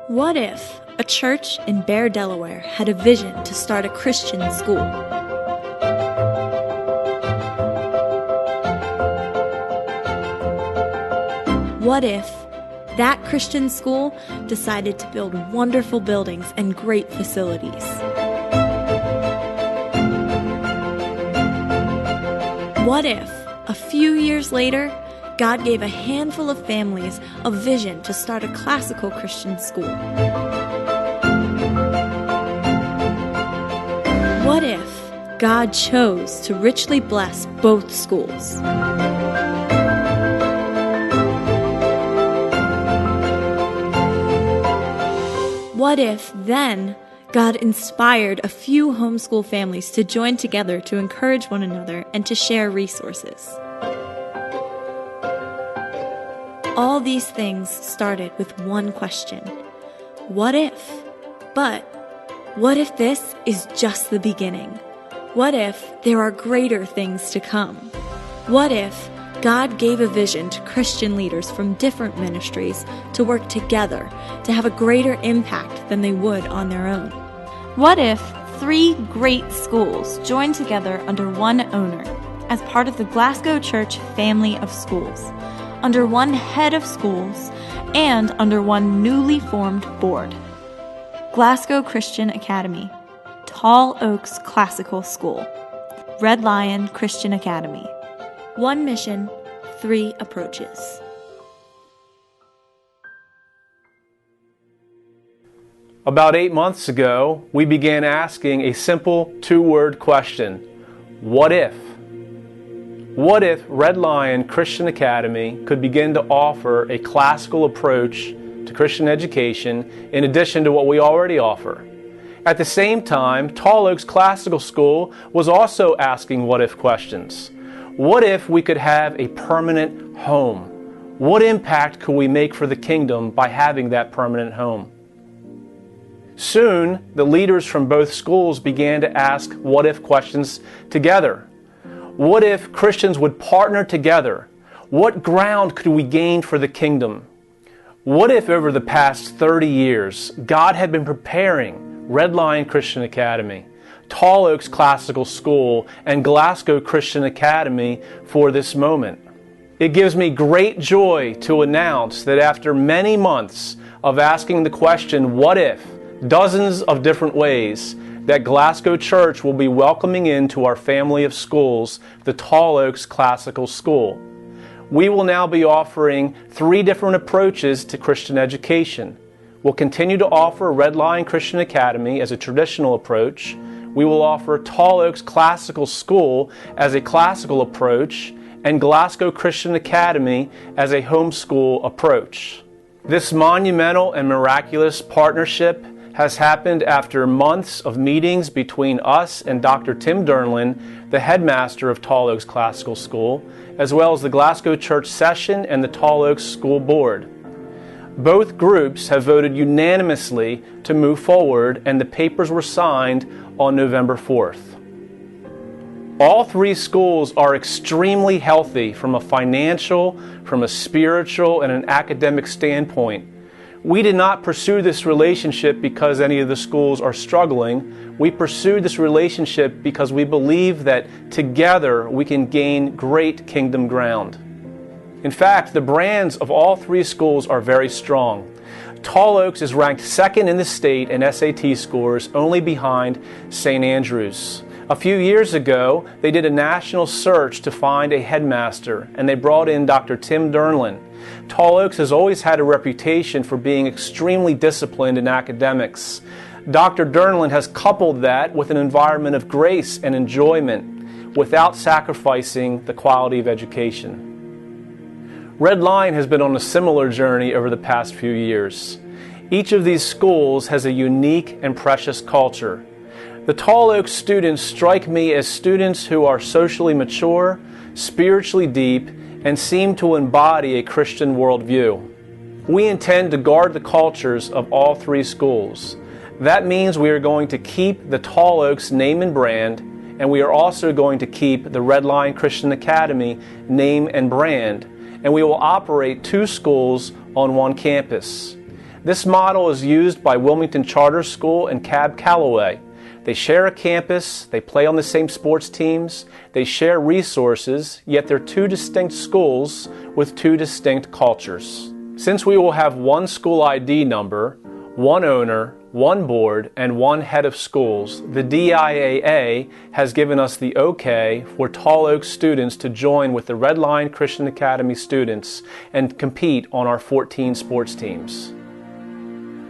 What if a church in Bear, Delaware had a vision to start a Christian school? What if that Christian school decided to build wonderful buildings and great facilities? What if, a few years later, God gave a handful of families a vision to start a classical Christian school? What if God chose to richly bless both schools? What if then God inspired a few homeschool families to join together to encourage one another and to share resources? All these things started with one question: what if? But what if this is just the beginning? What if there are greater things to come? What if God gave a vision to Christian leaders from different ministries to work together to have a greater impact than they would on their own? What if 3 great schools joined together under one owner as part of the Glasgow Church family of schools, under one head of schools, and under one newly formed board? Glasgow Christian Academy, Tall Oaks Classical School, Red Lion Christian Academy. One mission, 3 approaches. About 8 months ago, we began asking a simple 2-word question: what if? What if Red Lion Christian Academy could begin to offer a classical approach to Christian education in addition to what we already offer? At the same time, Tall Oaks Classical School was also asking what if questions. What if we could have a permanent home? What impact could we make for the kingdom by having that permanent home? Soon, the leaders from both schools began to ask what if questions together. What if Christians would partner together? What ground could we gain for the kingdom? What if over the past 30 years, God had been preparing Red Lion Christian Academy, Tall Oaks Classical School, and Glasgow Christian Academy for this moment? It gives me great joy to announce that after many months of asking the question, what if, dozens of different ways, that Glasgow Church will be welcoming into our family of schools the Tall Oaks Classical School. We will now be offering 3 different approaches to Christian education. We'll continue to offer Red Lion Christian Academy as a traditional approach. We will offer Tall Oaks Classical School as a classical approach, and Glasgow Christian Academy as a homeschool approach. This monumental and miraculous partnership has happened after months of meetings between us and Dr. Tim Dernlin, the headmaster of Tall Oaks Classical School, as well as the Glasgow Church Session and the Tall Oaks School Board. Both groups have voted unanimously to move forward, and the papers were signed on November 4th. All 3 schools are extremely healthy from a financial, from a spiritual, and an academic standpoint. We did not pursue this relationship because any of the schools are struggling. We pursued this relationship because we believe that together we can gain great kingdom ground. In fact, the brands of all 3 schools are very strong. Tall Oaks is ranked 2nd in the state in SAT scores, only behind St. Andrews. A few years ago, they did a national search to find a headmaster, and they brought in Dr. Tim Dernlin. Tall Oaks has always had a reputation for being extremely disciplined in academics. Dr. Dernlin has coupled that with an environment of grace and enjoyment without sacrificing the quality of education. Red Lion has been on a similar journey over the past few years. Each of these schools has a unique and precious culture. The Tall Oaks students strike me as students who are socially mature, spiritually deep, and seem to embody a Christian worldview. We intend to guard the cultures of all 3 schools. That means we are going to keep the Tall Oaks name and brand, and we are also going to keep the Red Lion Christian Academy name and brand, and we will operate 2 schools on one campus. This model is used by Wilmington Charter School and Cab Calloway. They share a campus, they play on the same sports teams, they share resources, yet they're two distinct schools with two distinct cultures. Since we will have one school ID number, one owner, one board, and one head of schools, the DIAA has given us the okay for Tall Oaks students to join with the Red Lion Christian Academy students and compete on our 14 sports teams.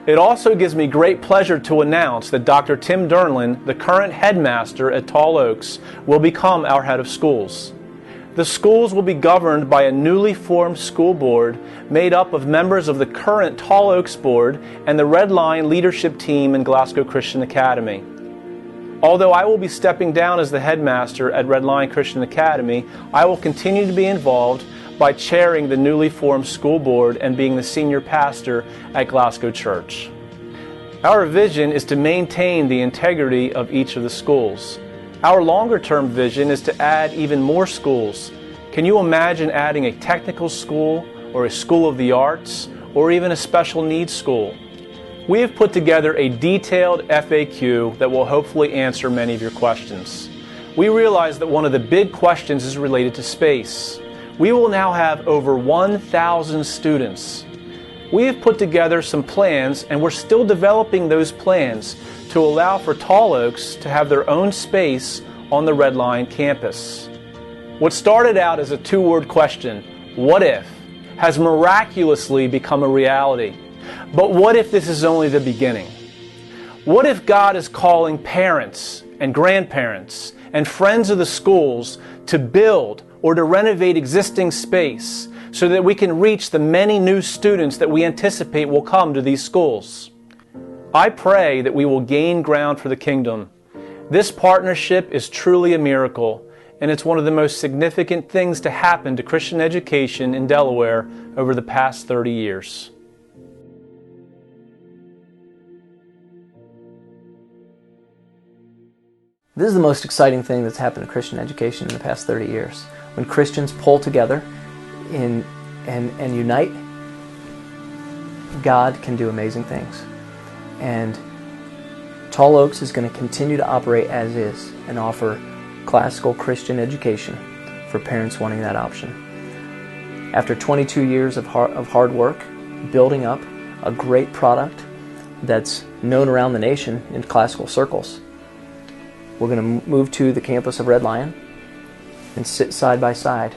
It also gives me great pleasure to announce that Dr. Tim Durnlin, the current headmaster at Tall Oaks, will become our head of schools. The schools will be governed by a newly formed school board made up of members of the current Tall Oaks board and the Red Lion leadership team in Glasgow Christian Academy. Although I will be stepping down as the headmaster at Red Lion Christian Academy, I will continue to be involved by chairing the newly formed school board and being the senior pastor at Glasgow Church. Our vision is to maintain the integrity of each of the schools. Our longer-term vision is to add even more schools. Can you imagine adding a technical school or a school of the arts or even a special needs school? We have put together a detailed FAQ that will hopefully answer many of your questions. We realize that one of the big questions is related to space. We will now have over 1,000 students. We have put together some plans and we're still developing those plans to allow for Tall Oaks to have their own space on the Red Lion campus. What started out as a two-word question, what if, has miraculously become a reality. But what if this is only the beginning? What if God is calling parents and grandparents and friends of the schools to build or to renovate existing space so that we can reach the many new students that we anticipate will come to these schools? I pray that we will gain ground for the kingdom. This partnership is truly a miracle, and it's one of the most significant things to happen to Christian education in Delaware over the past 30 years. This is the most exciting thing that's happened to Christian education in the past 30 years. When Christians pull together and unite, God can do amazing things. And Tall Oaks is going to continue to operate as is and offer classical Christian education for parents wanting that option. After 22 years of hard work, building up a great product that's known around the nation in classical circles, we're going to move to the campus of Red Lion and sit side by side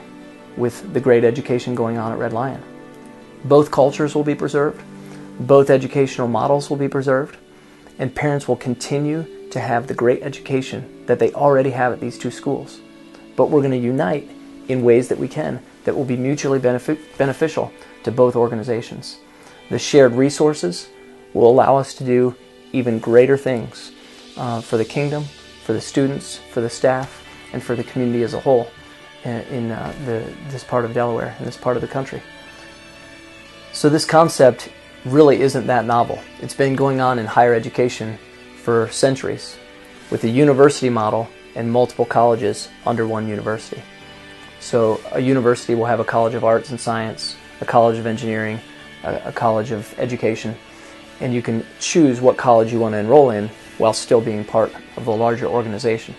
with the great education going on at Red Lion. Both cultures will be preserved, both educational models will be preserved, and parents will continue to have the great education that they already have at these two schools. But we're going to unite in ways that we can that will be mutually beneficial to both organizations. The shared resources will allow us to do even greater things for the kingdom, for the students, for the staff, and for the community as a whole in this part of Delaware, in this part of the country. So this concept really isn't that novel. It's been going on in higher education for centuries, with a university model and multiple colleges under one university. So a university will have a college of arts and science, a college of engineering, a college of education, and you can choose what college you want to enroll in while still being part of the larger organization.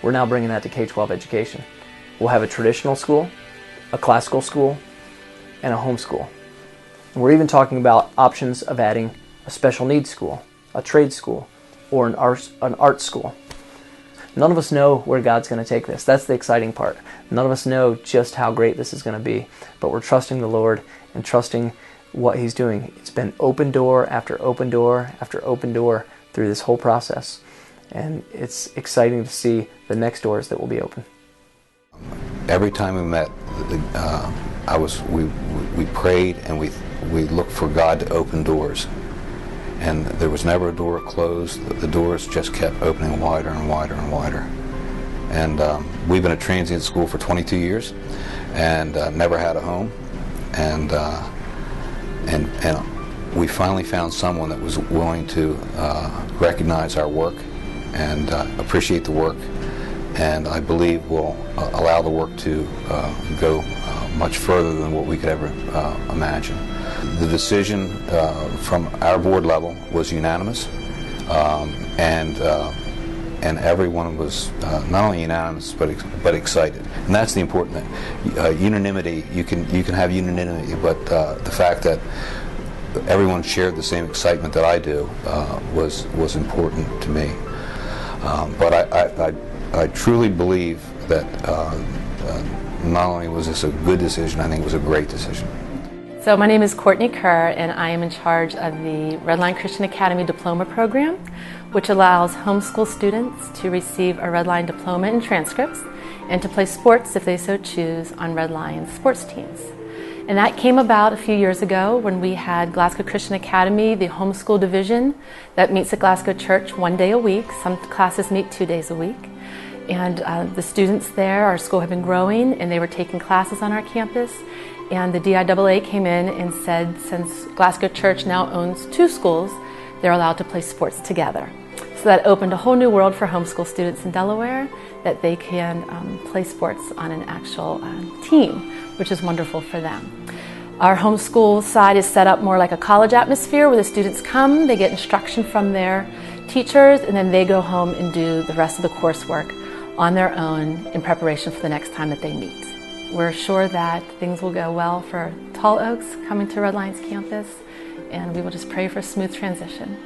We're now bringing that to K-12 education. We'll have a traditional school, a classical school, and a homeschool. And we're even talking about options of adding a special needs school, a trade school, or an art school. None of us know where God's going to take this. That's the exciting part. None of us know just how great this is going to be, but we're trusting the Lord and trusting what He's doing. It's been open door after open door after open door through this whole process, and it's exciting to see the next doors that will be open. Every time we met, we prayed and we looked for God to open doors, and there was never a door closed. The doors just kept opening wider and wider and wider. And we've been a transient school for 22 years, and never had a home, and we finally found someone that was willing to recognize our work and appreciate the work, and I believe will allow the work to go much further than what we could ever imagine. The decision from our board level was unanimous, and everyone was not only unanimous but excited. And that's the important thing. Unanimity, you can have unanimity, but the fact that everyone shared the same excitement that I do was important to me. But I truly believe that not only was this a good decision, I think it was a great decision. So my name is Courtney Kerr, and I am in charge of the Redline Christian Academy Diploma Program, which allows homeschool students to receive a Redline diploma and transcripts and to play sports, if they so choose, on Redline sports teams. And that came about a few years ago when we had Glasgow Christian Academy, the homeschool division that meets at Glasgow Church 1 day a week. Some classes meet 2 days a week. And the students there, our school had been growing, and they were taking classes on our campus. And the DIAA came in and said, since Glasgow Church now owns 2 schools, they're allowed to play sports together. So that opened a whole new world for homeschool students in Delaware, that they can play sports on an actual team, which is wonderful for them. Our homeschool side is set up more like a college atmosphere, where the students come, they get instruction from their teachers, and then they go home and do the rest of the coursework on their own in preparation for the next time that they meet. We're sure that things will go well for Tall Oaks coming to Redline's campus, and we will just pray for a smooth transition.